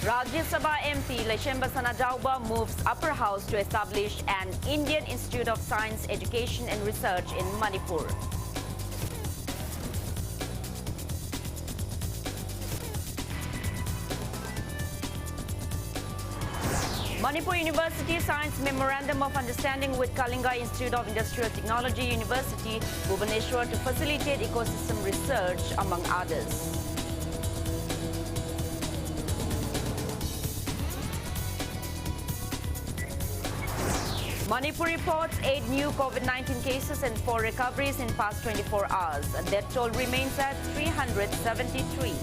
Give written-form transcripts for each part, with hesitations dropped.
Rajya Sabha MP Leshemba Sanajauba moves Upper House to establish an Indian Institute of Science, Education and Research in Manipur. Manipur University signs Memorandum of Understanding with Kalinga Institute of Industrial Technology University, Bhubaneswar to facilitate ecosystem research, among others. Manipur reports 8 new COVID-19 cases and 4 recoveries in past 24 hours. Death toll remains at 373.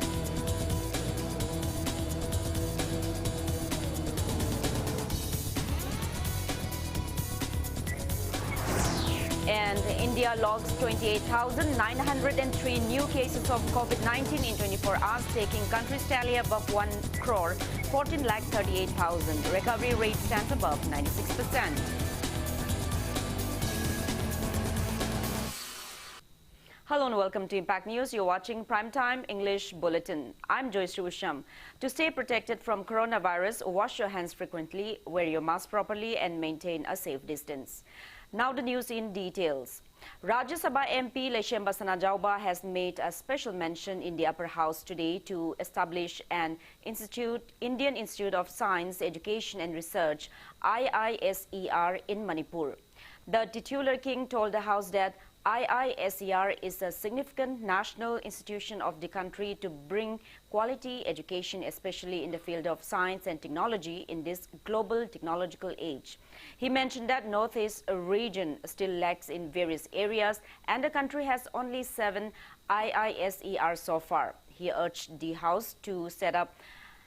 And India logs 28,903 new cases of COVID-19 in 24 hours, taking country's tally above 1 crore, 14,38,000. Recovery rate stands above 96%. Hello and welcome to Impact News. You're watching Primetime English Bulletin. I'm JOYSHREE USHAM. To stay protected from coronavirus, wash your hands frequently, wear your mask properly and maintain a safe distance. Now the news in details. Rajya Sabha MP Leshemba Sanajauba has made a special mention in the Upper House today to establish an Indian Institute of Science, Education and Research, IISER, in Manipur. The titular king told the House that IISER is a significant national institution of the country to bring quality education, especially in the field of science and technology in this global technological age. He mentioned that Northeast region still lacks in various areas and the country has only 7 IISER so far. He urged the House to set up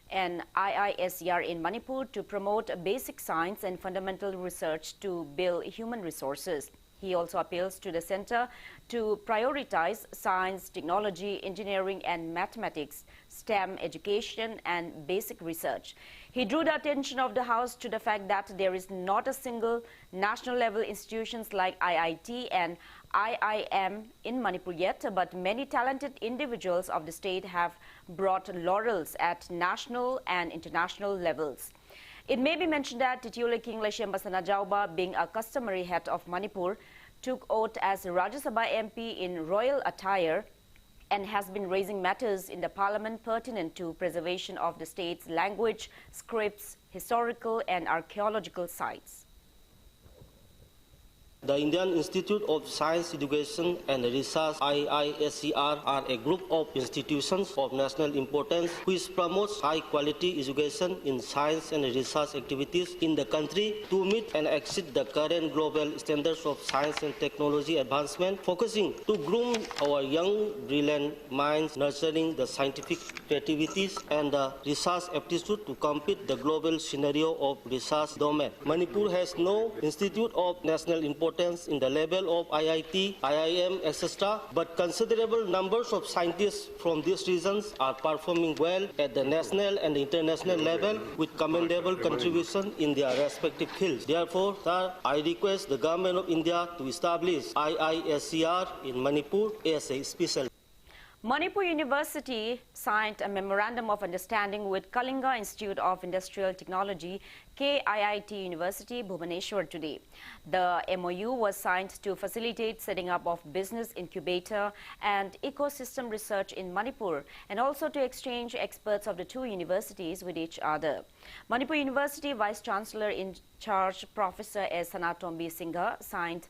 an IISER in Manipur to promote basic science and fundamental research to build human resources. He also appeals to the center to prioritize science, technology, engineering and mathematics, STEM education and basic research. He drew the attention of the House to the fact that there is not a single national level institutions like IIT and IIM in Manipur yet, but many talented individuals of the state have brought laurels at national and international levels. It may be mentioned that titular King Leshemba Sanajauba, being a customary head of Manipur, took oath as Rajya Sabha MP in royal attire and has been raising matters in the parliament pertinent to preservation of the state's language, scripts, historical and archaeological sites. The Indian Institute of Science, Education and Research (IISER) are a group of institutions of national importance which promotes high-quality education in science and research activities in the country to meet and exceed the current global standards of science and technology advancement, focusing to groom our young, brilliant minds, nurturing the scientific creativities and the research aptitude to compete the global scenario of research domain. Manipur has no institute of national importance in the level of IIT, IIM, etc., but considerable numbers of scientists from these regions are performing well at the national and international level with commendable contribution in their respective fields. Therefore, sir, I request the Government of India to establish IISER in Manipur as a special. Manipur University signed a Memorandum of Understanding with Kalinga Institute of Industrial Technology, KIIT University, Bhubaneswar today. The MOU was signed to facilitate setting up of business incubator and ecosystem research in Manipur and also to exchange experts of the two universities with each other. Manipur University Vice Chancellor in charge Professor S. Sanatombi Singha signed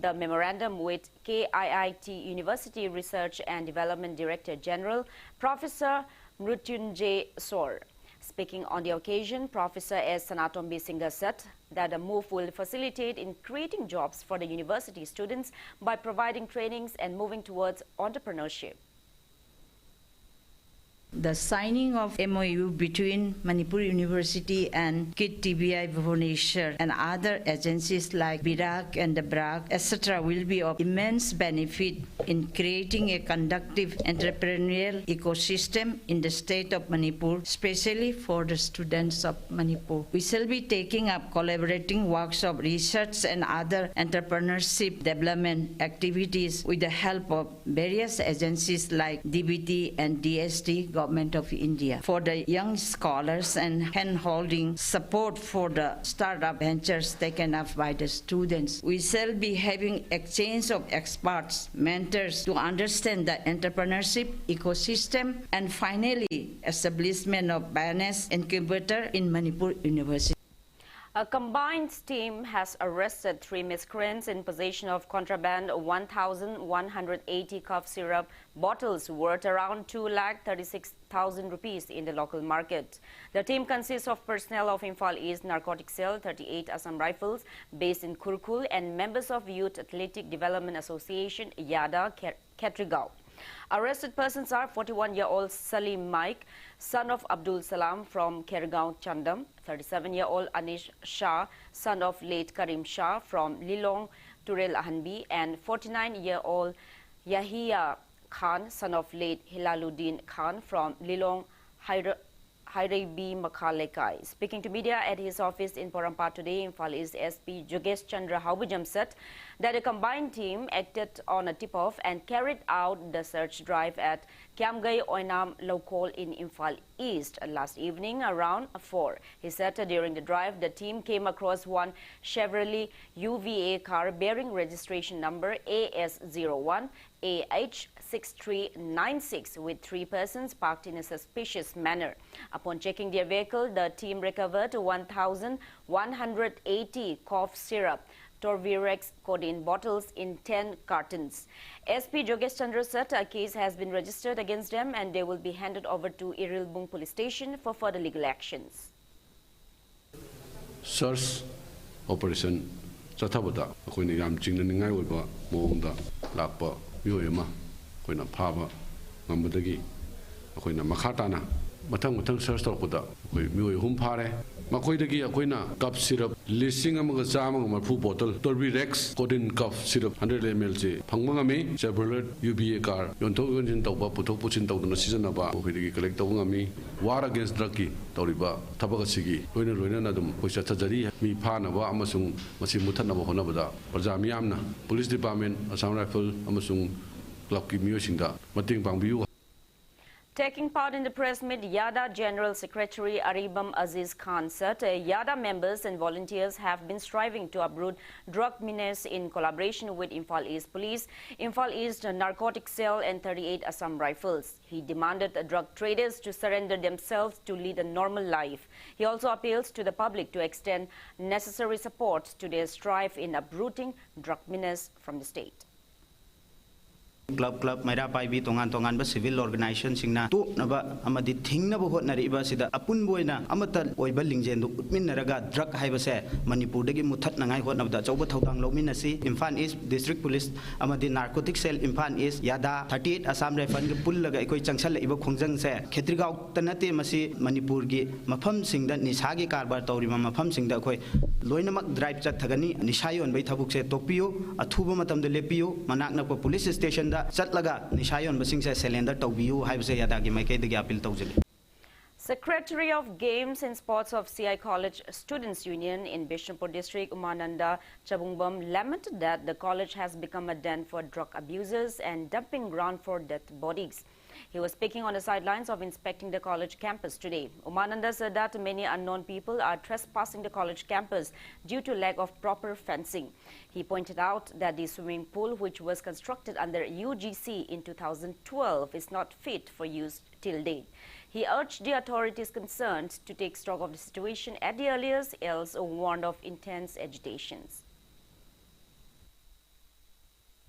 the memorandum with KIIT University Research and Development Director General Professor Mrutyunjay Sor. Speaking on the occasion, Professor S. Sanatombi Singha said that the move will facilitate in creating jobs for the university students by providing trainings and moving towards entrepreneurship. The signing of MOU between Manipur University and KIT TBI Bhubaneswar and other agencies like BIRAC and the BRAC, etc. will be of immense benefit in creating a conducive entrepreneurial ecosystem in the state of Manipur, especially for the students of Manipur. We shall be taking up collaborating works of research and other entrepreneurship development activities with the help of various agencies like DBT and DST, government of India for the young scholars and hand-holding support for the startup ventures taken up by the students. We shall be having exchange of experts, mentors to understand the entrepreneurship ecosystem, and finally establishment of business incubator in Manipur University. A combined team has arrested 3 miscreants in possession of contraband 1,180 cough syrup bottles worth around 2,36,000 rupees in the local market. The team consists of personnel of Imphal East Narcotic Cell, 38 Assam Rifles based in Kurkul, and members of Youth Athletic Development Association, Yada, Ketrigao. Arrested persons are 41-year-old Salim Mike, son of Abdul Salam from Kergaon Chandam, 37-year-old Anish Shah, son of late Karim Shah from Lilong Turel Ahanbi, and 49-year-old Yahya Khan, son of late Hilaluddin Khan from Lilong Hairebi Makhalekai. Speaking to media at his office in Porampa today, Imphal East SP Jogesh Chandra Haubujam said that a combined team acted on a tip-off and carried out the search drive at Kiamgai Oinam Lokol in Imphal East last evening around 4. He said during the drive, the team came across one Chevrolet UVA car bearing registration number AS01 AH6396 with 3 persons parked in a suspicious manner. Upon checking their vehicle, the team recovered 1,180 cough syrup Torvirex codeine bottles in 10 cartons. SP Jogesh Chandra said a case has been registered against them and they will be handed over to Irilbung Police Station for further legal actions. Search operation Chatabada, when the Yam Chinganingai Wiba, Monda, Lapa, Yoyama, when a Pava, Mamadagi, when a Makatana, Matang search Tokuda, with Mui Humpare, Makoidagi, Aquina, cup syrup, Lissing among the Zamang Mapu bottle, Torbirex, codeine cough syrup, 100 ml, Pangmangami, Chevrolet, UBA car, Yontogan in Toba, Putopuchin Togan season about, with the collect Tongami, war against Draki, Toriba, Tabakasigi, when a Renadum, which at Tajari, Mi Panava, Amasung, Masimutan of Honabada, Pazamiamna, Police Department, Assam Rifle, Amasung, Clubki Musinda, Mating Pangbu. Taking part in the press meet, Yada General Secretary Aribam Aziz Khan said Yada members and volunteers have been striving to uproot drug menace in collaboration with Imphal East Police, Imphal East Narcotic Cell and 38 Assam Rifles. He demanded drug traders to surrender themselves to lead a normal life. He also appeals to the public to extend necessary support to their strive in uprooting drug menace from the state. Club Maira Paibi Tongan civil organization Singna to Nava Amadi Tingnaba Hotnariba Sida Apunboina Amata Oibeling Minaraga drug Hibase Manipur Degi Mutat Nangai Hot of the Joba Totang Lominasi, Imphal East District Police Amadi Narcotic Cell Imphal East Yada 38 Assam Refan Pullaga Eko Changsal Iba Kongjang Se Ketrigao Tanate Masi Manipurgi Mapam Sing that Nisagi Karbar Torima Mapam Sing da Koi Loinamak drive Chatagani Nishayon by Tabukse Tokpio Atuba Matam de Lepio Manakna Police Station Chatlaga Nishayon Basing Cylinder Tobiu Hibse Yadagi Make the Gapil Tozili. Secretary of Games and Sports of CI College Students Union in Bishnupur District, Umananda Chabungbam, lamented that the college has become a den for drug abusers and dumping ground for dead bodies. He was speaking on the sidelines of inspecting the college campus today. Umananda said that many unknown people are trespassing the college campus due to lack of proper fencing. He pointed out that the swimming pool, which was constructed under UGC in 2012, is not fit for use till date. He urged the authorities concerned to take stock of the situation at the earliest, else warned of intense agitations.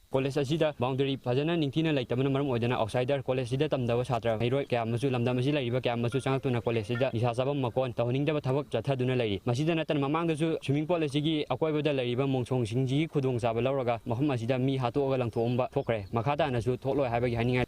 College asida boundary fajana ningtina laitamana maram oidana outsider college sida tamdawa chhatra hairoi kya masu lamdam asi laiba kya masu changtuna college sida isa sabam makon tawningdaba thabak chathaduna lairi masida natan mamangdasu swimming pool asigi akoiboda laiba mongchong singji khudong chaba lauraga maham asida mi hatoga langthomba thokre makhada nasu thokloi haibagi haninga.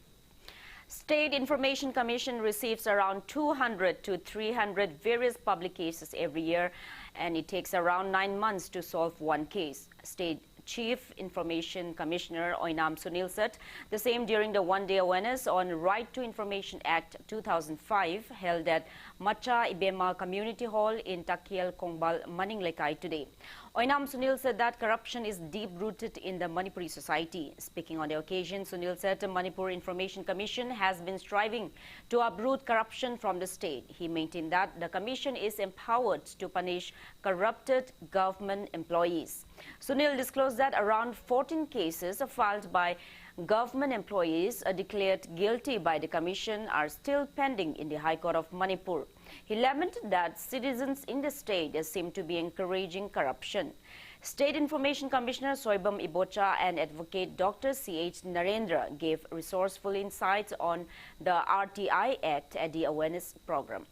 State Information Commission receives around 200 to 300 various public cases every year, and it takes around 9 months to solve one case. State Chief Information Commissioner Oinam Sunil said the same during the one-day awareness on Right to Information Act 2005 held at Macha Ibema Community Hall in Takiel Kongbal, Maninglekai today. Oinam Sunil said that corruption is deep-rooted in the Manipuri society. Speaking on the occasion, Sunil said the Manipur Information Commission has been striving to uproot corruption from the state. He maintained that the commission is empowered to punish corrupted government employees. Sunil disclosed that around 14 cases filed by government employees declared guilty by the commission are still pending in the High Court of Manipur. He lamented that citizens in the state seem to be encouraging corruption. State Information Commissioner Soibam Ibocha and Advocate Dr. C.H. Narendra gave resourceful insights on the RTI Act at the awareness program.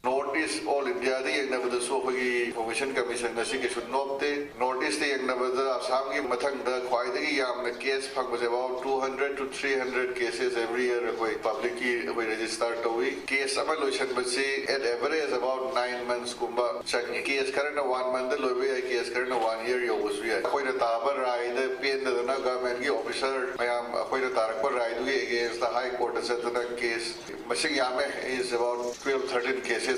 Northeast All India the Information Commission should not Northeast Assam Matang the case was about 200 to 300 cases every year publicly registered case evaluation but see at average about 9 months case current 1 month case current 1 year the pain the government officer against the High Court case is about 12-13 cases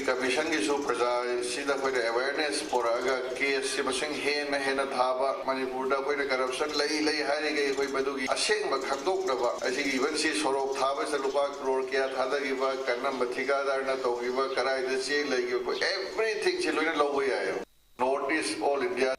commission awareness for case Manipur corruption even see Sorok everything Notice All India.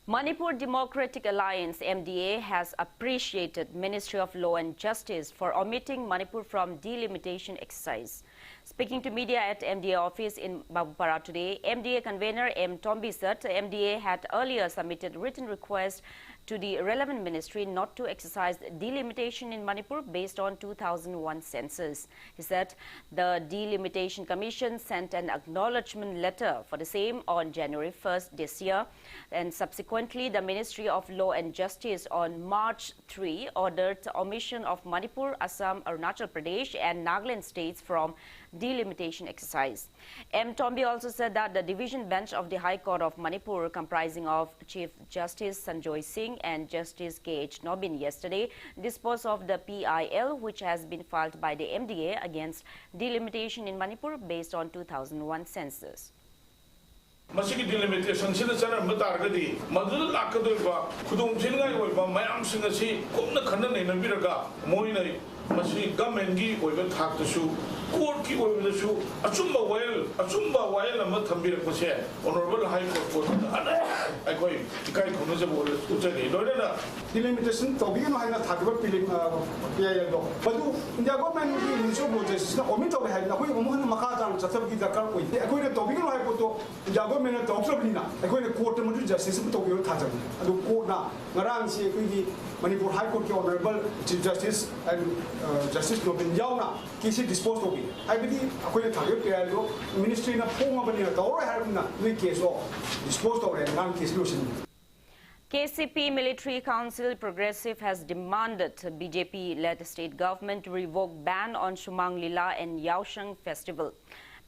Manipur Democratic Alliance MDA has appreciated Ministry of Law and Justice for omitting Manipur from delimitation exercise. Speaking to media at MDA office in Babupara today, MDA convener M. Tombi said MDA had earlier submitted written request to the relevant ministry not to exercise delimitation in Manipur based on 2001 census. He said the Delimitation Commission sent an acknowledgement letter for the same on January 1st this year, and subsequently the Ministry of Law and Justice on March 3 ordered omission of Manipur, Assam, Arunachal Pradesh and Nagaland states from delimitation exercise. M. Tombi also said that the division bench of the High Court of Manipur, comprising of Chief Justice Sanjoy Singh and Justice K.H. Nobin yesterday, disposed of the PIL which has been filed by the MDA against delimitation in Manipur based on 2001 census. Masiki delimitation sina chana matargadi madul lakadoiba khudong thingai oiba mayam singa si kumna khana neina biraga moinai masi government gi oiba thak tasu court ki oiba tasu achumba wail ama thambira pase honorable high court ai koi ikai khono je bol utani loina delimitation to bi no haina thakba piling PIL do badu india government gi ministry of justice na omit to haina koi mohan makha tan chathab gi dakar koi koi ne to bi no hai ko to india government to observina koi ne court ma justice to bi tha jam adu court na ngarang si koi gi Manipur High Court ki honorable Chief Justice and Justice Nobin yauna kisi dispose to bi ai bi koi ne thage PIL do ministry na phonga bani na to har na ni case o dispose to re ngang case solution. KCP Military Council Progressive has demanded BJP-led state government to revoke ban on Shumang Lila and Yaosheng festival.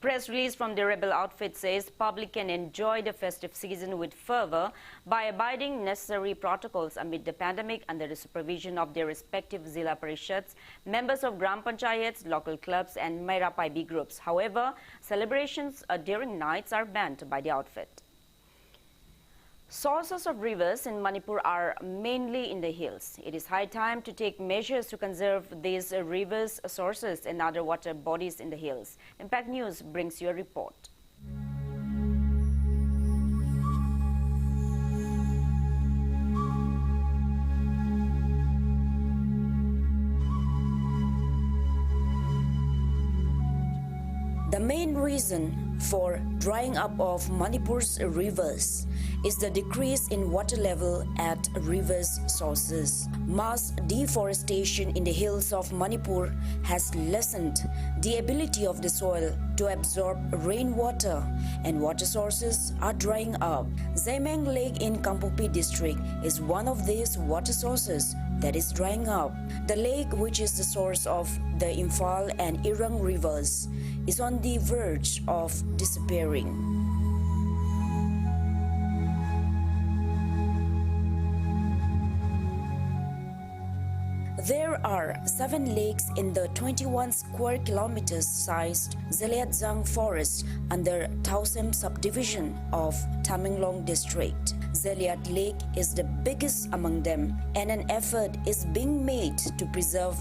Press release from the rebel outfit says public can enjoy the festive season with fervor by abiding necessary protocols amid the pandemic under the supervision of their respective Zilla Parishads, members of Gram Panchayats, local clubs and Maira Paibi groups. However, celebrations during nights are banned by the outfit. Sources of rivers in Manipur are mainly in the hills. It is high time to take measures to conserve these rivers, sources and other water bodies in the hills. Impact News brings you a report. The main reason for drying up of Manipur's rivers is the decrease in water level at rivers' sources. Mass deforestation in the hills of Manipur has lessened the ability of the soil to absorb rainwater, and water sources are drying up. Zaimeng Lake in Kampupi district is one of these water sources that is drying up. The lake, which is the source of the Imphal and Irang rivers, is on the verge of disappearing. There are 7 lakes in the 21 square kilometers sized Zeliatzang forest under Tausem subdivision of Tamenglong district. Zeliat Lake is the biggest among them, and an effort is being made to preserve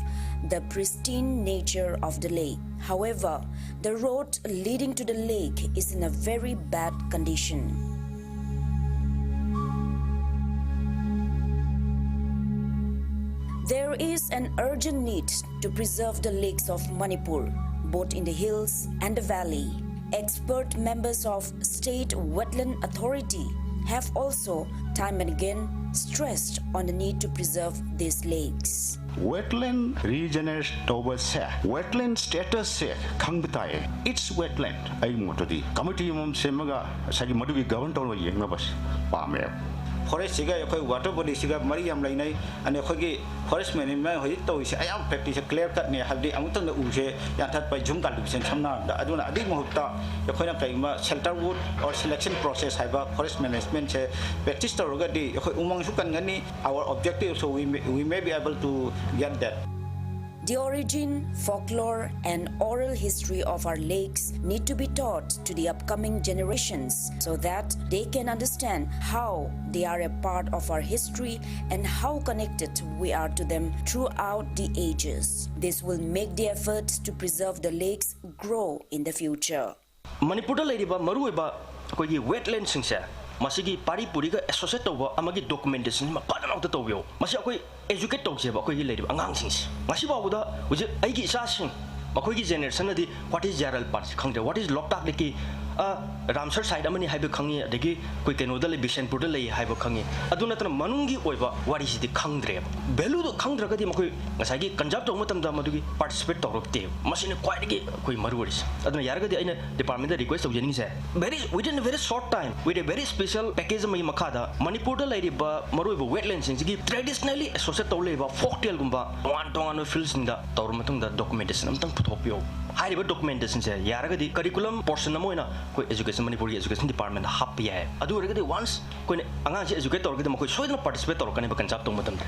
the pristine nature of the lake. However, the road leading to the lake is in a very bad condition. There is an urgent need to preserve the lakes of Manipur, both in the hills and the valley. Expert members of State Wetland Authority have also time and again stressed on the need to preserve these lakes. Wetland regional toba se wetland status se khangbitai it's wetland ai motodi committee mum semaga sagi modu government or yenga bas pame forest siga yakoi water body siga mari yam lainai ane khogi forest management hoi to ise ayam practice clear cut ne habdi amutang u se yathat pai jum cultivation samna aduna adi mohutta yakoina kaima shelter wood or selection process haiba forest management se practice to roga di yakoi umang sukan ngani our objective, so we may be able to get that. The origin, folklore, and oral history of our lakes need to be taught to the upcoming generations so that they can understand how they are a part of our history and how connected we are to them throughout the ages. This will make the effort to preserve the lakes grow in the future. Manipur ladiba maruiba kogi wetlands singsa masigi pari puriga associate toba amagi documentation ma padana to tobyo masi akoi educate tawjeba kogi ladiba angang singsi masi bawuda uje aigi isa sing makoigi generation adi what is general parts khangde what is loktak leki ramsar side amani haibe khangi adegi koi keno dale bisenpur dale haibe khangi aduna tan manungi oiba wari sidi khangdre value do khangdra gadi makoi ngasagi kanjab to matam da madugi participate tawrokte masine kwaidagi koi maruwaris aduna yaragadi aina department da request tawjeni se very within a very short time with a very special package mai makada manipur da lady ba maruiba wetlands sigi traditionally associate tawleba folktale gumba tongan fields inda tawr matung da documentation amtang puthopyo high documentation se yaragadi curriculum portion amoina koi education Manipur education department happy hai adu regadi once koi anga je educate torgadi makoi soidna participate torkani ba kanjab tong matam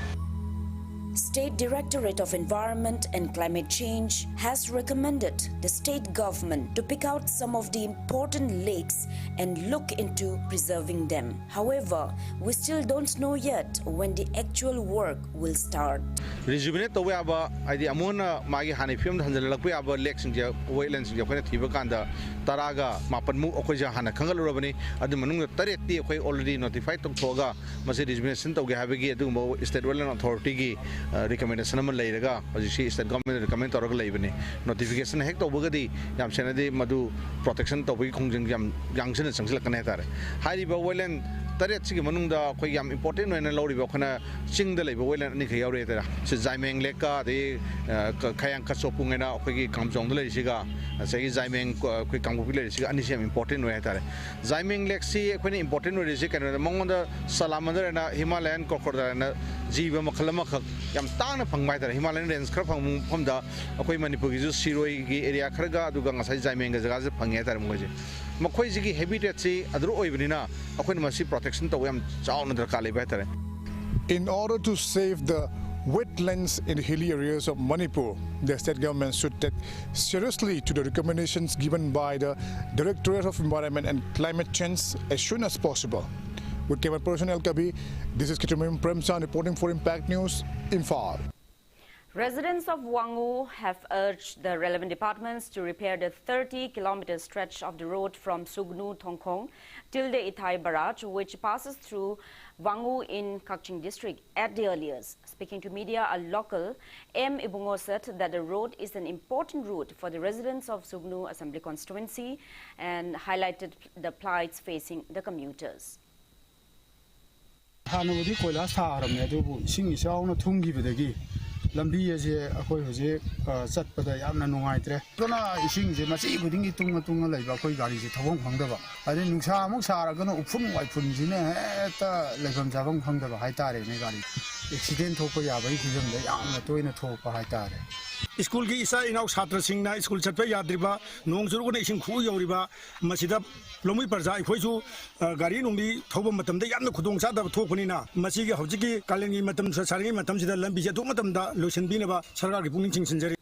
State Directorate of Environment and Climate Change has recommended the state government to pick out some of the important lakes and look into preserving them. However, we still don't know yet when the actual work will start. Rejuvenate the way about the Amona Magi Hani film and the Lakwe about lakes and wetlands in Japan, Tivakanda, Taraga, Mapamu, Okoja Hana, Kangal Robani, at the Manunga Tareti, already notified to Toga, Mercedes Vincent of Gahavigi, Dumbo, State Wetland Authority. Recommendation naman layraga kasi state government recommend torog laybani notification hek to bugadi yam senadi madu protection to bagi khongjang yang sen sangsil kan hetare hari ba wetland taret sigi manungda khoi yam important na lori ba khana chingda laiba wetland ni khayau re tara se jaimeng leka de khayang ka sopungena khoi gi kamjong lai siga segi jaimeng khoi kangbu lai siga ani sem important no hetare jaimeng lek si khoi ni important no re si kan mongonda salamandar na Himalayan crocodile na jiba makhalama khak yam tang na phangmai tara Himalayan range khar phang phomda akoi Manipur gi ju siroi gi area kharga aduga ngasai jaimeng ga jaga je phange tar moje makhoi ji gi habitat si adru oibnina akoi masi protection to yam chauna darkar le better. In order to save the wetlands in hilly areas of Manipur, the state government should take seriously to the recommendations given by the Directorate of Environment and Climate Change as soon as possible. With camera person El Kabi, this is Kitamim Premsan reporting for Impact News in Far. Residents of Wangu have urged the relevant departments to repair the 30-kilometer stretch of the road from Sugnu Thongkhong till the Ithai Barrage, which passes through Wangu in Kakching district at the earliest. Speaking to media, a local, M. Ibungo, said that the road is an important route for the residents of Sugnu Assembly constituency and highlighted the plights facing the commuters. lambi je akoi hoje chatpada yamna nungaitre kona ising je machi budingi tunga laiba akoi gari je thawong phangdaba ade nungsa amuk sara gano upfun waifun jine ta leibam jabam phangdaba haitare ne gari accident thokpa yabai khijam da yamna toina thokpa haitare school की इसा इनाउ छात्र सिंगना school चटपे याद्रिबा नोंग जुरुगना इसिंग खु यौरिबा मसिदा लोमुई प्रजा इखोइसु गाड़ी नुंबी थौबा मतमदा यामना खुदोंग चादब थोकनिना मसिगे हौजिकी कालेंगी मतम सारंगी मतम सिदा लंबी जे मतमदा लोसनबिनबा सरकार की पुनिंग चिंगसिनजरी.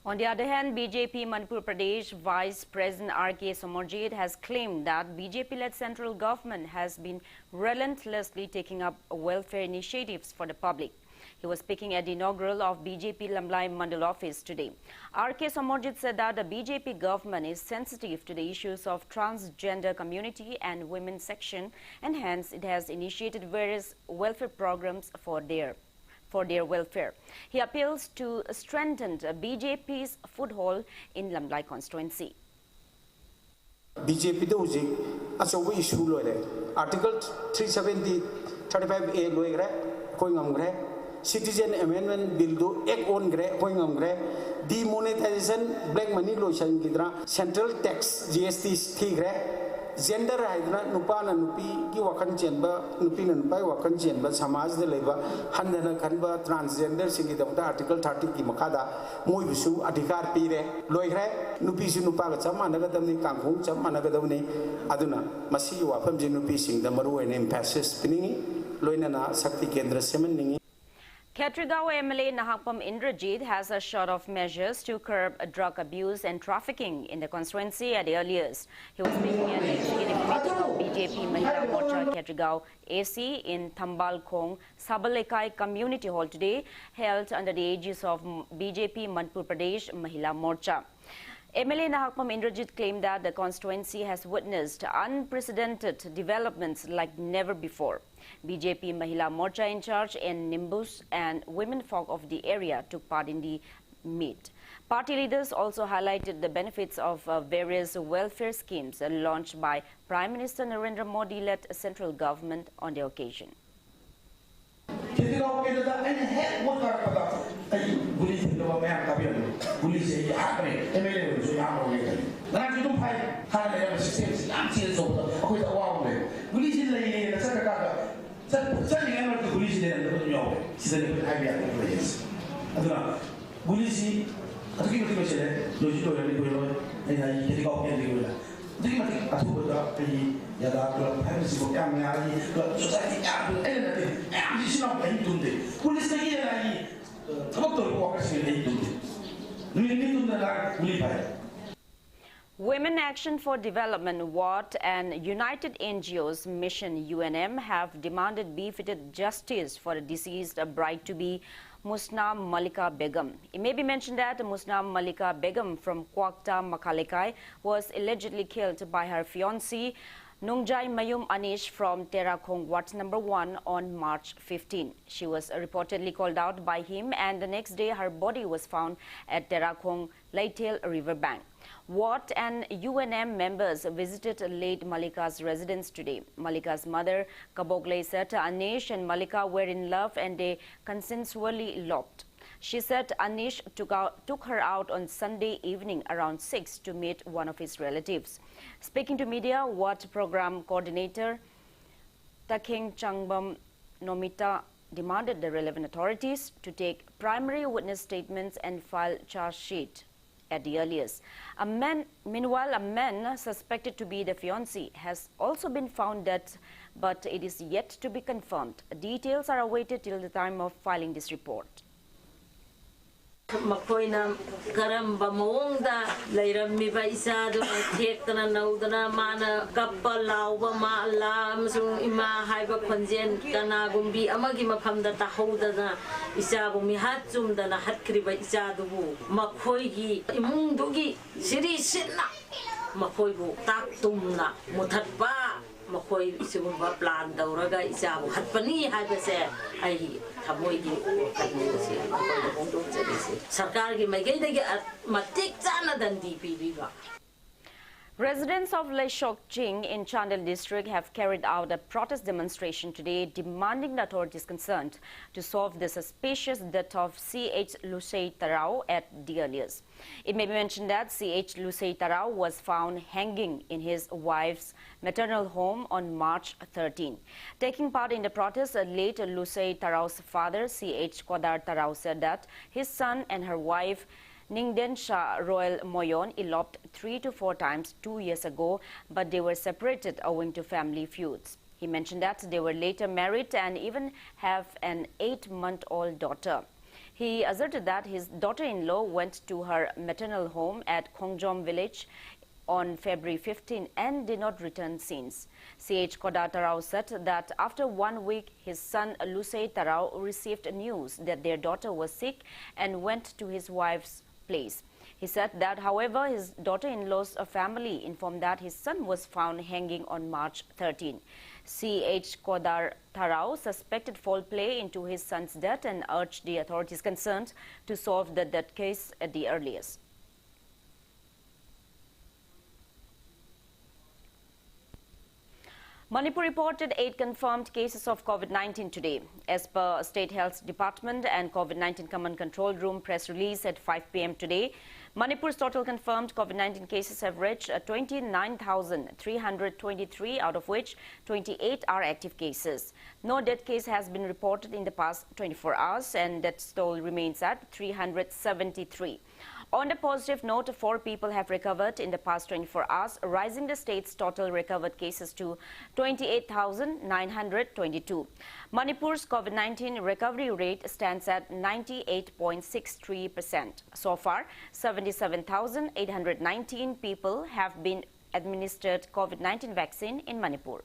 On the other hand, BJP Manipur Pradesh Vice President R.K. Somorjit has claimed that BJP-led central government has been relentlessly taking up welfare initiatives for the public. He was speaking at the inaugural of BJP Lamlai Mandal office today. R.K. Somorjit said that the BJP government is sensitive to the issues of transgender community and women's section, and hence it has initiated various welfare programs for their welfare. He appeals to strengthen BJP's foothold in Lamlai constituency. BJP do ujik achawi issue loire. Article 370 35A loire koi ngamgre. Citizen Amendment Bill do ek on gre koi ngamgre. Demonetization black money loishan gidra. Central tax GST thigre. Gender haidna nupa na nupi ki wakan chenba nupi na nupai wakan chenba samaj de leba handana kanba transgender singi damda article 30 ki makada moi bisu adhikar pire loigre nupi su nupa ga chama na ga damni kangkhong chama na ga damni aduna masi wafam je nupi sing da maru en emphasis piningi loina na sakti kendra semen ningi. Khetrigao MLA Nahakpam Indrajit has a short of measures to curb drug abuse and trafficking in the constituency at the earliest. He was speaking at the executive meeting of BJP Mahila Morcha Khetrigao AC in Thambalkhong Sabalekai Community Hall today, held under the aegis of BJP Manipur Pradesh Mahila Morcha. MLA Nahakpam Indrajit claimed that the constituency has witnessed unprecedented developments like never before. BJP Mahila Morcha in charge and Nimbus and women folk of the area took part in the meet. Party leaders also highlighted the benefits of various welfare schemes launched by Prime Minister Narendra Modi-led central government on the occasion. Women Action for Development WAT and United NGOs Mission UNM have demanded befitted justice for the deceased bride-to-be Musna Malika Begum. It may be mentioned that Musna Malika Begum from Kwakta Makalekai was allegedly killed by her fiancé Nungjai Mayum Anish from Terakhong Ward number 1 on March 15. She was reportedly called out by him, and the next day her body was found at Terakhong Laitel riverbank. WAT and UNM members visited late Malika's residence today. Malika's mother, Kabogle, said Anish and Malika were in love and they consensually eloped. She said Anish took her out on Sunday evening around 6 to meet one of his relatives. Speaking to media, WAT program coordinator Taking Changbam Nomita demanded the relevant authorities to take primary witness statements and file charge sheet at the earliest. Meanwhile, a man suspected to be the fiancé has also been found dead, but it is yet to be confirmed. Details are awaited till the time of filing this report. Makoina karamba maungda leirammiba isadu thekna naudana mana kappa lauba ma la amsung ima haiba khonjen kana gumbi amagi mafamda tahodana isabu mi hatsum dana hatkriba isadu bu makoigi imungdugi siri sinna makoibu taktumna muthatpa makoi isugumba plan dauraga isabu hatpani haibase ai thamoigi kadmuse sarkar ki magai dege matik chana dandi pibiba. Residents of JOYSHREE in Chandel district have carried out a protest demonstration today demanding the authorities concerned to solve the suspicious death of C.H. Lusei Tarau at the earliest. It may be mentioned that C.H. Lusei Tarau was found hanging in his wife's maternal home on March 13. Taking part in the protest, late Lusei Tarau's father, C.H. Kodar Tarau, said that his son and her wife Ningden Shah Royal Moyon eloped 3 to 4 times 2 years ago, but they were separated owing to family feuds. He mentioned that they were later married and even have an 8-month-old daughter. He asserted that his daughter-in-law went to her maternal home at Khongjom village on February 15 and did not return since. C.H. Kodar Tarau said that after 1 week, his son Lusei Tarau received news that their daughter was sick and went to his wife's place. He said that, however, his daughter-in-law's family informed that his son was found hanging on March 13. C.H. Kodar Tarau suspected foul play into his son's death and urged the authorities concerned to solve the death case at the earliest. Manipur reported 8 confirmed cases of COVID-19 today. As per State Health Department and COVID-19 Command Control Room press release at 5 p.m. today, Manipur's total confirmed COVID-19 cases have reached 29,323, out of which 28 are active cases. No death case has been reported in the past 24 hours and death toll remains at 373. On a positive note, 4 people have recovered in the past 24 hours, rising the state's total recovered cases to 28,922. Manipur's COVID-19 recovery rate stands at 98.63%. So far, 77,819 people have been administered COVID-19 vaccine in Manipur.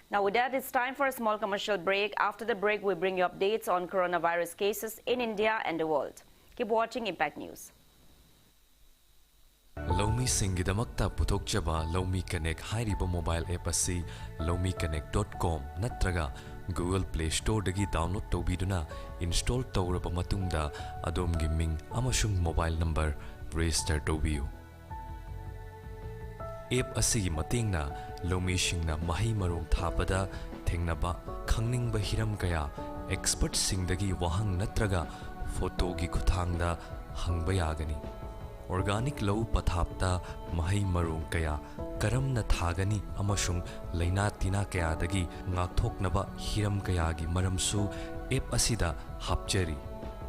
Now with that, it's time for a small commercial break. After the break, we bring you updates on coronavirus cases in India and the world. Keep watching Impact News. Lomi Singidamakta Putokjaba Lomi Connect Hairiba mobile app asi lomiconnect.com natraga Google Play Store dagi download tobiduna install tawraba matungda adomgi ming amashung mobile number register tobiyu. App asigi matingna Lomi Shingna Mahi Marung Thapada Thengnaba Khangning Hiram Kaya expert Singdagi Wahang Natraga Photo gi Kuthangda Hangbayagani Organic Low Pathapta Mahi Marung Kaya Karam na Thagani Amashung Laina Tina Kaya Dagi Ngakthoknaba Hiram Kaya gi Maramsu App Asida Hapjeri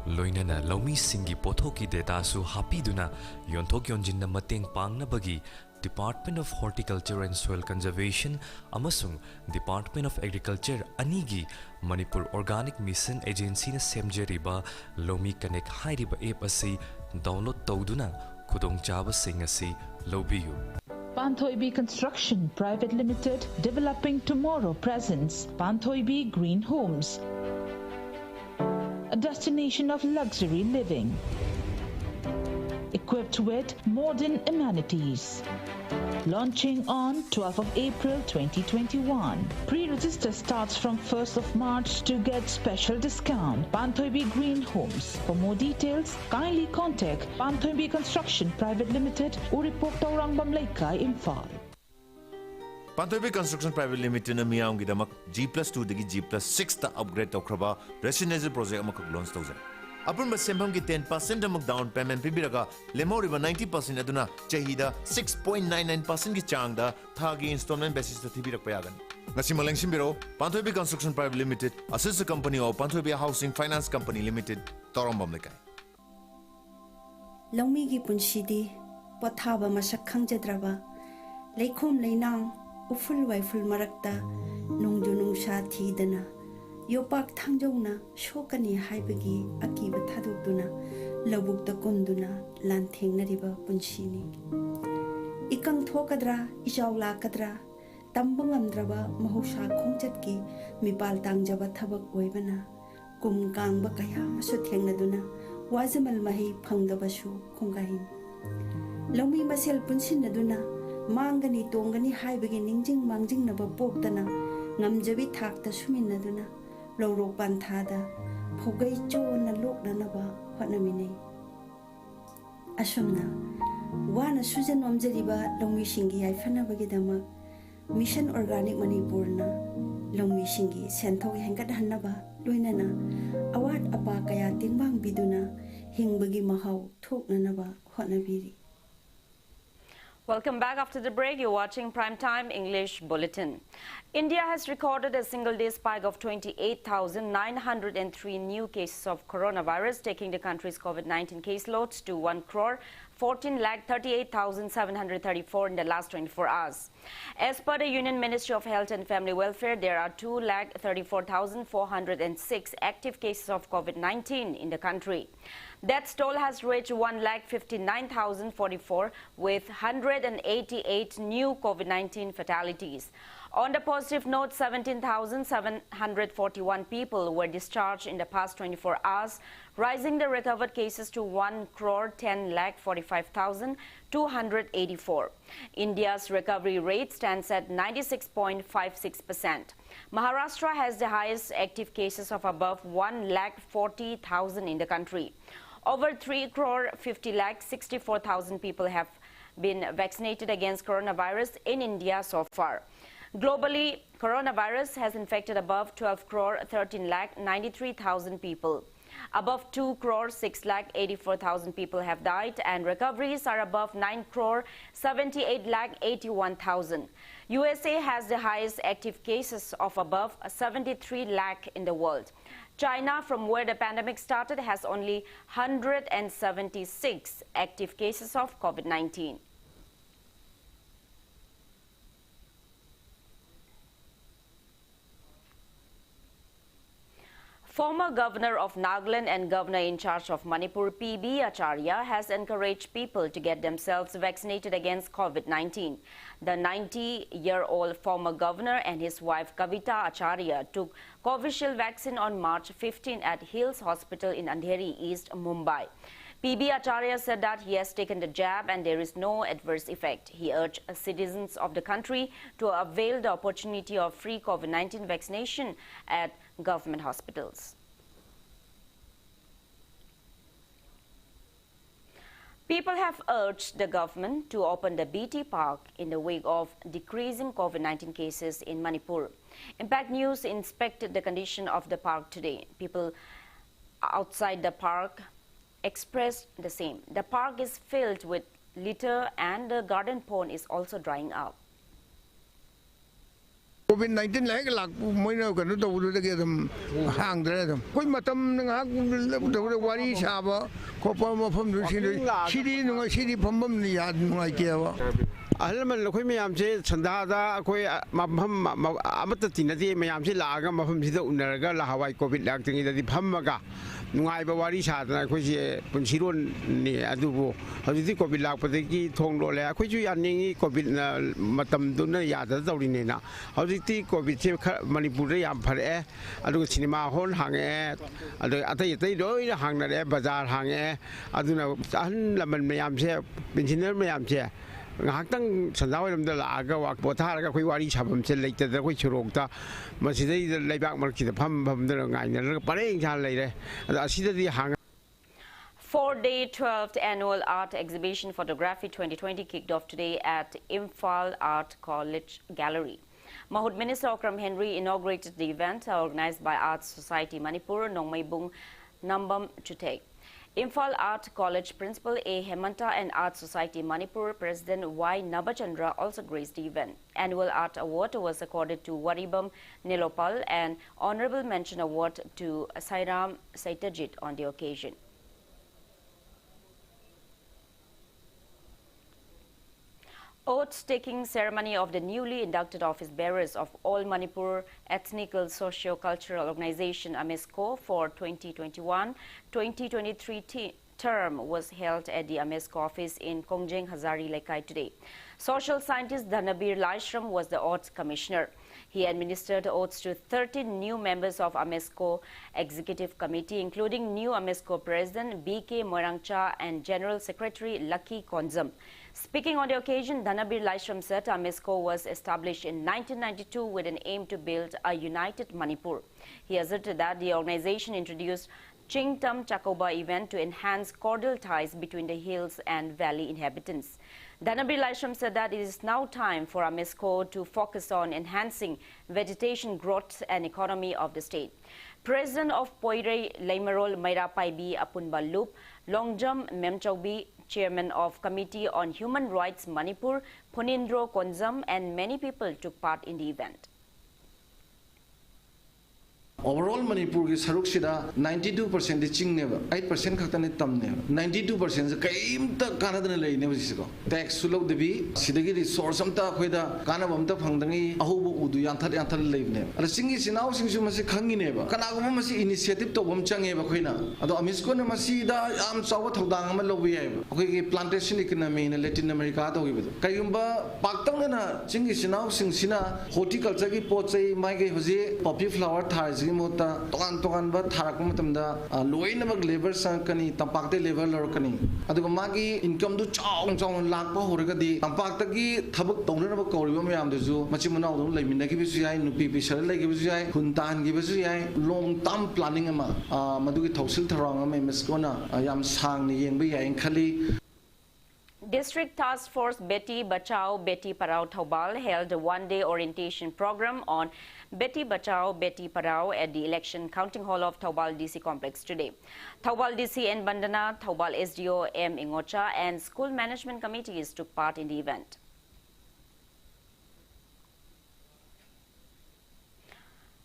Loinana Lomi Singi Pothoki data su Hapiduna Yontok Yonjinna Mateng Pangnabagi Department of Horticulture and Soil Conservation amasung Department of Agriculture anigi Manipur Organic Mission Agency na semjeriba Lomi Connect hairiba app asi download tawduna khudongchaba sing asi lobiyu. Panthoibi Construction Private Limited, developing tomorrow presents Panthoibi Green Homes, a destination of luxury living, equipped with modern amenities. Launching on 12th of April 2021. Pre-register starts from 1st of March to get special discount. Panthoibi Green Homes. For more details, kindly contact Panthoibi Construction Private Limited, Uripok Taurangbam Laikai, Imphal. Panthoibi Construction Private Limited na miyawng gidamak G+2 dagi G+6 ta upgrade tawkraba residential project amakak launch tawzay. Upon Basembam ki 10% amag down payment pibiraga lemoriba 90% aduna chahida 6.99% ki changda thagi installment basis ta thibirak payagan. Ngasi maleng simbiro Panthoibi Construction Private Limited, a sister company of Panthoibi Housing Finance Company Limited, Torambam lekai. Lomi gi punshidi pothaba masak khangjadraba leikhom leinang uful waiful marakta nungju nungsha thidana Yopak Tangjona, Shokani Haibagi, Akiba Tadukuna, Labuk the Kunduna, Lanting Nariba Punshini. Ikang Tokadra, Ijaula Kadra, Tambungandraba, Mahosha Kongchatki, Mipal Tangjaba Tabak Webana, Kum Gang Bakaya, Masutyangaduna, Wazamal Mahi Pangdabashu, Kongahim. Lomi Masel Punshinaduna, Mangani Tongani Haibagi Ningjing Mangjing Naba Boktana, Namjabi Takta Shuminaduna. Loro Panthada, Pogai Jo na Lok na Naba, Honamine. asumna wana sujan omjariba longmi singi aifana bagidama Mission Organic Manipur na longmi singi senthok hengkat hannaba loinana awat apa kaya tingbang biduna hingbagi mahau thoknanaba hotnabiri. Welcome back after the break. You're watching Primetime English Bulletin. India has recorded a single-day spike of 28,903 new cases of coronavirus, taking the country's COVID-19 caseloads to 1,14,38,734 in the last 24 hours. As per the Union Ministry of Health and Family Welfare, there are 2,34,406 active cases of COVID-19 in the country. Death toll has reached 1,59,044 with 188 new COVID-19 fatalities. On the positive note, 17,741 people were discharged in the past 24 hours, rising the recovered cases to 1,10,45,284. India's recovery rate stands at 96.56%. Maharashtra has the highest active cases of above 1,40,000 in the country. Over 3,50,64,000 people have been vaccinated against coronavirus in India so far. Globally, coronavirus has infected above 12,13,93,000 people. Above 2,6,84,000 people have died, and recoveries are above 9,78,81,000. USA has the highest active cases of above 73 lakh in the world. China, from where the pandemic started, has only 176 active cases of COVID-19. Former Governor of Nagaland and Governor in charge of Manipur, P.B. Acharya, has encouraged people to get themselves vaccinated against COVID-19. The 90-year-old former governor and his wife Kavita Acharya took Covishield vaccine on March 15 at Hills Hospital in Andheri, East Mumbai. P.B. Acharya said that he has taken the jab and there is no adverse effect. He urged citizens of the country to avail the opportunity of free COVID-19 vaccination at government hospitals. People have urged the government to open the BT Park in the wake of decreasing COVID-19 cases in Manipur. Impact News inspected the condition of the park today. People outside the park expressed the same. The park is filled with litter and the garden pond is also drying up. COVID-19 like moina kanu tawdu de gedam hang dre koi matam nga tawdu wari saba kopa mafam du sidi no sidi phambam ni ya ngai kewa ahlan lokoi mayam se chanda da koi mafam amata tinati mayam se laaga mafam sida unaraga la hawai covid lak tingi da phammaga ngai ba wari sadana koi se punsiron ni adubu hajiti covid lak padeki thonglo le koi ju yaningi covid na matam du na ya da tawri na hajiti covid se manipur de yam phare adu cinema hall hange adu atai atai doi hang na le bazar hange aduna an laman mayam se pensioner mayam se ngahakang sandaw lam da laga wa potha ga khoi wari chabam se leite da khoi churok ta masidai leibak marki da pham da ngai na pareng cha leire asida di hang. 4-day 12th annual art exhibition Photography 2020 kicked off today at Imphal Art College Gallery. Mahud Minister Okram Henry inaugurated the event organized by Arts Society Manipur Nongmaibung Nambam Chutek. Imphal Art College Principal A. Hemanta and Art Society Manipur President Y. Nabachandra also graced the event. Annual Art Award was accorded to Waribam Nilopal and Honorable Mention Award to Sairam Saitajit on the occasion. Oath-taking ceremony of the newly inducted office bearers of All Manipur Ethnical Socio-Cultural Organization AMESCO for 2021-2023 term was held at the AMESCO office in Kongjeng Hazari Lekai today. Social scientist Dhanabir Laishram was the oath commissioner. He administered oaths to 13 new members of AMESCO Executive Committee, including new AMESCO President B.K. Morangcha and General Secretary Lucky Konzam. Speaking on the occasion, Dhanabir Laishram said AMESCO was established in 1992 with an aim to build a united Manipur. He asserted that the organization introduced Chingtam Chakoba event to enhance cordial ties between the hills and valley inhabitants. Dhanabir Laisham said that it is now time for AMISCO to focus on enhancing vegetation growth and economy of the state. President of Poire Leimarol Mairapaibi Apunba Loop, Longjam Memchaubi, Chairman of Committee on Human Rights Manipur, Punindro Konzam, and many people took part in the event. Overall Manipur ki saruk sida 92% di ching neba 8% khakta ne tam neba 92% kaim ta kanadana lei neba siko tax sulok debi sidagi resource amta khoida kanab amta phangdangi ahubu udu yanthar lei neba ala singi sinau singsu masi khangi neba kanagum masi initiative to bom change ba khoina ado amisco na masi da am chawa thodang ma lobi ai khoi ki plantation economy in Latin America to gi kayumba paktang na singi sinau singsina horticulture ki pochai mai ge hoji poppy flower thar mota tokan ba tharak matamda loina mag labor sankani tampakte level or kani aduga magi income du chong lak pa horaga di tampakta gi thabak tongna ba koriba mayam deju machimuna dum leimina gi bisu yai nupi pisar lai gi bisu yai huntan gi bisu yai long term planning ama madu gi thausil tharang ama meskona yam sang ni yeng ba yai khali. District Task Force Beti Bachao Beti Parao Thaubal held a one-day orientation program on Beti Bachao Beti Parao at the election counting hall of Thaubal DC complex today. Thaubal DC N Bandana, Thaubal SDO M Ingocha and school management committees took part in the event.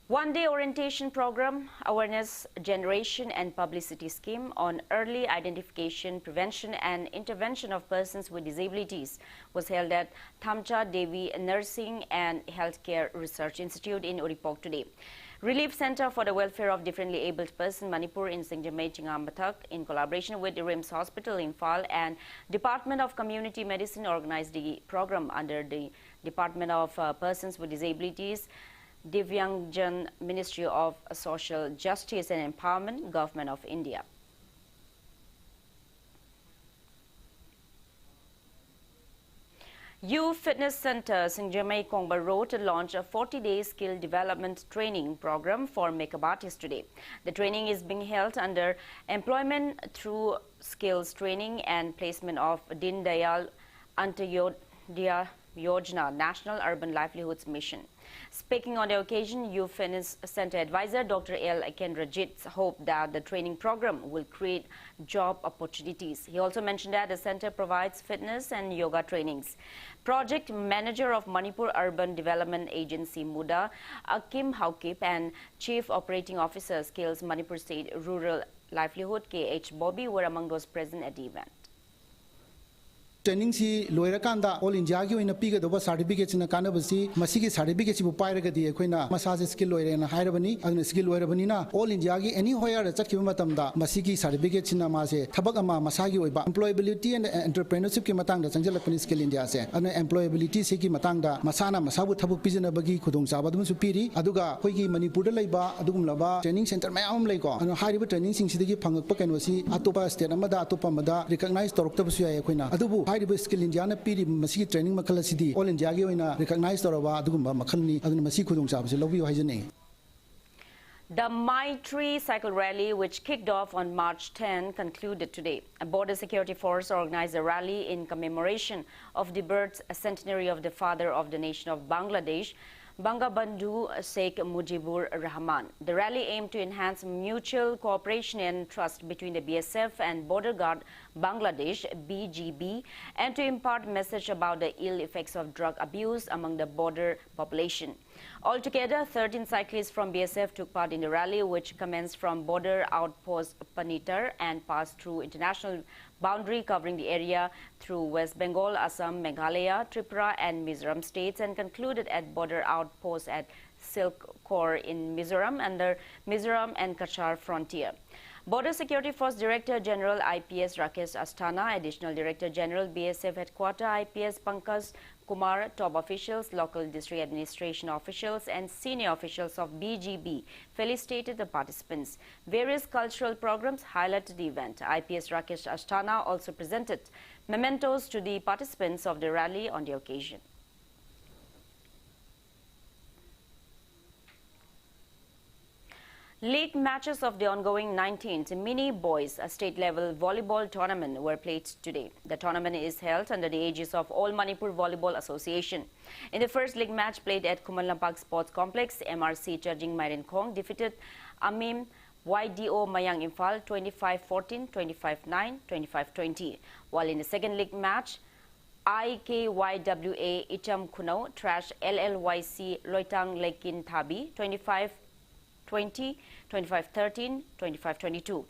One-day orientation program, awareness generation and publicity scheme on early identification, prevention and intervention of persons with disabilities was held at Thamcha Devi Nursing and Healthcare Research Institute in Uripok today. Relief Center for the Welfare of Differently Abled Persons Manipur in Singjamay Chingambathak in collaboration with the RIMS Hospital in Phal and Department of Community Medicine organized the program under the Department of Persons with Disabilities, Divyangjan Ministry of Social Justice and Empowerment, Government of India. Youth Fitness Center Singjamay Kongba Road to launch a 40-day skill development training program for makeup artists today. The training is being held under Employment Through Skills Training and Placement of Din Dayal Antyodaya Yojana National Urban Livelihoods Mission. Speaking on the occasion, Youth Fitness Center Advisor Dr. L. Kendrajit hoped that the training program will create job opportunities. He also mentioned that the center provides fitness and yoga trainings. Project Manager of Manipur Urban Development Agency MUDA, Akim Haukip, and Chief Operating Officer Skills Manipur State Rural Livelihood K.H. Bobby were among those present at the event. Training si loira kanda all India ki oina piga doba certificates na kana basi masigi certificates bu pairaga di koina massage skill loira na hairabani aduna skill loira bani na all India ki any hoya chakhiba matamda masigi certificates na ma se thabak ama masagi oiba employability and entrepreneurship ki matang da changjal skill India se aduna employability se ki matang da masana masabu thabuk pijana bagi khudong chaba dum su piri aduga khoi ki Manipur da leiba adugum laba training center mayam lei ko anu hairiba training sing sidagi phangak pa kaino si atopa state amada atopa amada recognize torok ta su ya koina adubu skill India na piri masigi training makala sidi all India gi oina recognize toraba adugumba makhalni aduna masi khudong chabse lobi hajane. The My Tree Cycle Rally, which kicked off on March 10, concluded today. A border security force organized a rally in commemoration of the birth centenary of the father of the nation of Bangladesh, Bangabandhu Sheikh Mujibur Rahman. The rally aimed to enhance mutual cooperation and trust between the BSF and Border Guard Bangladesh (BGB) and to impart message about the ill effects of drug abuse among the border population. Altogether, 13 cyclists from BSF took part in the rally, which commenced from border outpost Panitar and passed through international boundary covering the area through West Bengal, Assam, Meghalaya, Tripura and Mizoram states and concluded at border outpost at Silkor in Mizoram under Mizoram and Kachar frontier. Border Security Force Director General IPS Rakesh Asthana, Additional Director General BSF Headquarter IPS Pankaj Kumar, top officials, local district administration officials and senior officials of BGB felicitated the participants. Various cultural programs highlighted the event. IPS Rakesh Asthana also presented mementos to the participants of the rally on the occasion. League matches of the ongoing 19th Mini Boys State-Level Volleyball Tournament were played today. The tournament is held under the aegis of All Manipur Volleyball Association. In the first league match played at Kumalampak Sports Complex, MRC Charjing Mairen Khong defeated Amim YDO Mayang Imphal 25-14, 25-9, 25-20. While in the second league match, IKYWA Icham Kunau trashed LLYC Loitang Lekin Thabi 25-20, 25-13, 25-22.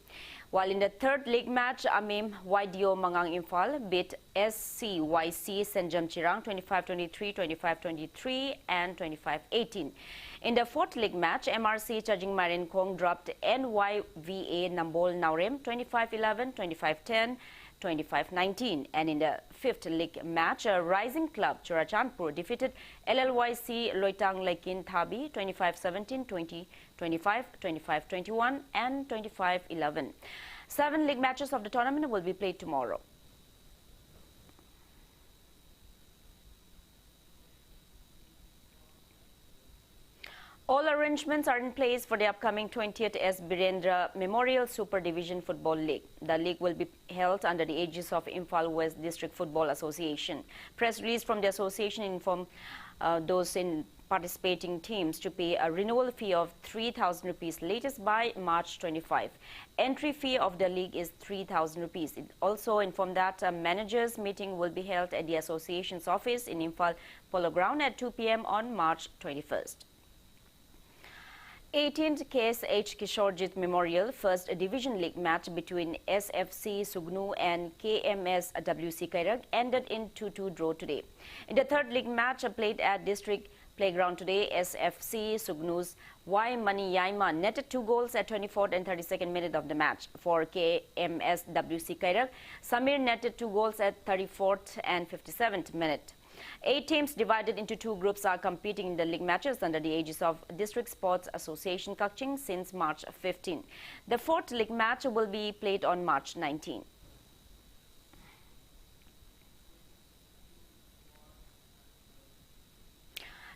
While in the third league match, Amim YDO Mangang Imphal beat SCYC Senjam Chirang 25-23, 25-23 and 25-18. In the fourth league match, MRC Charjing Mairen Khong dropped NYVA Nambol Naurem 25-11, 25-10, 25-19. And in the fifth league match, a rising club Churachandpur defeated LLYC Loitang Lekin Thabi 25-17, 20-25, 25-21 and 25-11. 7 league matches of the tournament will be played tomorrow. All arrangements are in place for the upcoming 20th S. Birendra Memorial Super Division Football League. The league will be held under the aegis of Imphal West District Football Association. Press release from the association informed those in participating teams to pay a renewal fee of 3,000 rupees latest by March 25. Entry fee of the league is 3,000 rupees. It also informed that a managers meeting will be held at the association's office in Imphal Polo Ground at 2 p.m. on March 21st. 18th KSH Kishorjit Memorial First Division League match between SFC Sugnu and KMS WC Kairag ended in 2-2 draw today. In the third league match played at District Playground today, SFC Sugnu's Y Mani Yaima netted 2 goals at 24th and 32nd minute of the match. For KMS WC Kairag, Samir netted 2 goals at 34th and 57th minute. 8 teams divided into 2 groups are competing in the league matches under the aegis of District Sports Association Kakching since March 15. The fourth league match will be played on March 19.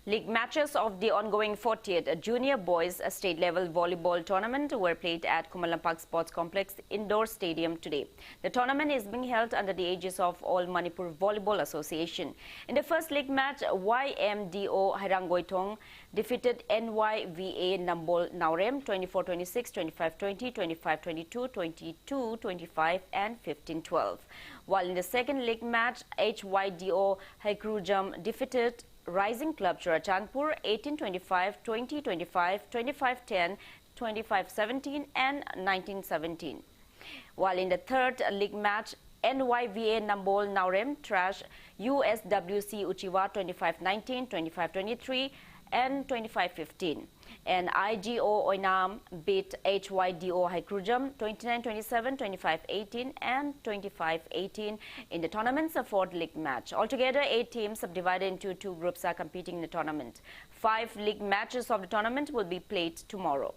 League matches of the ongoing 40th Junior Boys State-Level Volleyball Tournament were played at Kumalampak Sports Complex Indoor Stadium today. The tournament is being held under the aegis of All Manipur Volleyball Association. In the first league match, YMDO Harangoitong defeated NYVA Nambol Naurem 24-26, 25-20, 25-22, 22-25 and 15-12. While in the second league match, HYDO Haikrujam defeated Rising Club Churachandpur 18-25, 20-25, 25-10, 25-17 and 19-17. While in the third league match, NYVA Nambol Naurem trashed USWC Uchiwa 25-19, 25-23 and 25-15. And IGO Oinam beat HYDO Haikrujam 29-27, 25-18 and 25-18 in the tournament's fourth league match. Altogether, 8 teams subdivided into 2 groups are competing in the tournament. 5 league matches of the tournament will be played tomorrow.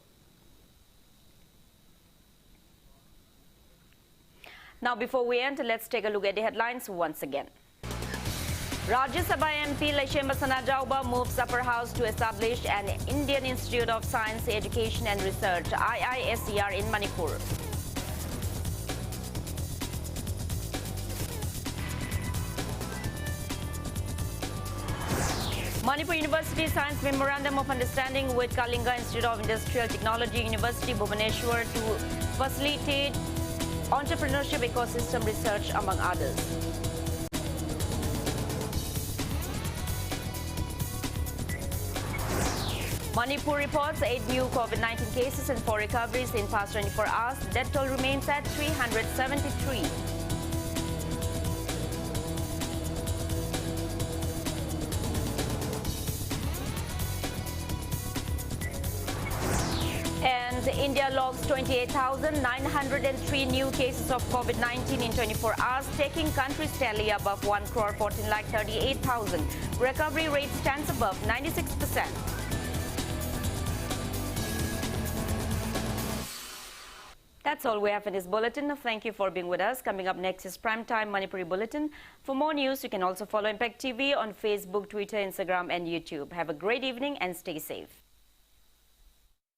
Now, before we end, let's take a look at the headlines once again. Rajya Sabha MP Laishema Sanajauba moves Upper House to establish an Indian Institute of Science, Education and Research (IISER) in Manipur. Manipur University signs Memorandum of Understanding with Kalinga Institute of Industrial Technology, University Bhubaneswar to facilitate entrepreneurship ecosystem research, among others. Manipur reports 8 new COVID-19 cases and 4 recoveries in past 24 hours. Death toll remains at 373. And India logs 28,903 new cases of COVID-19 in 24 hours, taking country's tally above 1,14,38,000. Recovery rate stands above 96%. That's all we have in this bulletin. Thank you for being with us. Coming up next is Primetime Manipuri Bulletin. For more news, you can also follow Impact TV on Facebook, Twitter, Instagram and YouTube. Have a great evening and stay safe.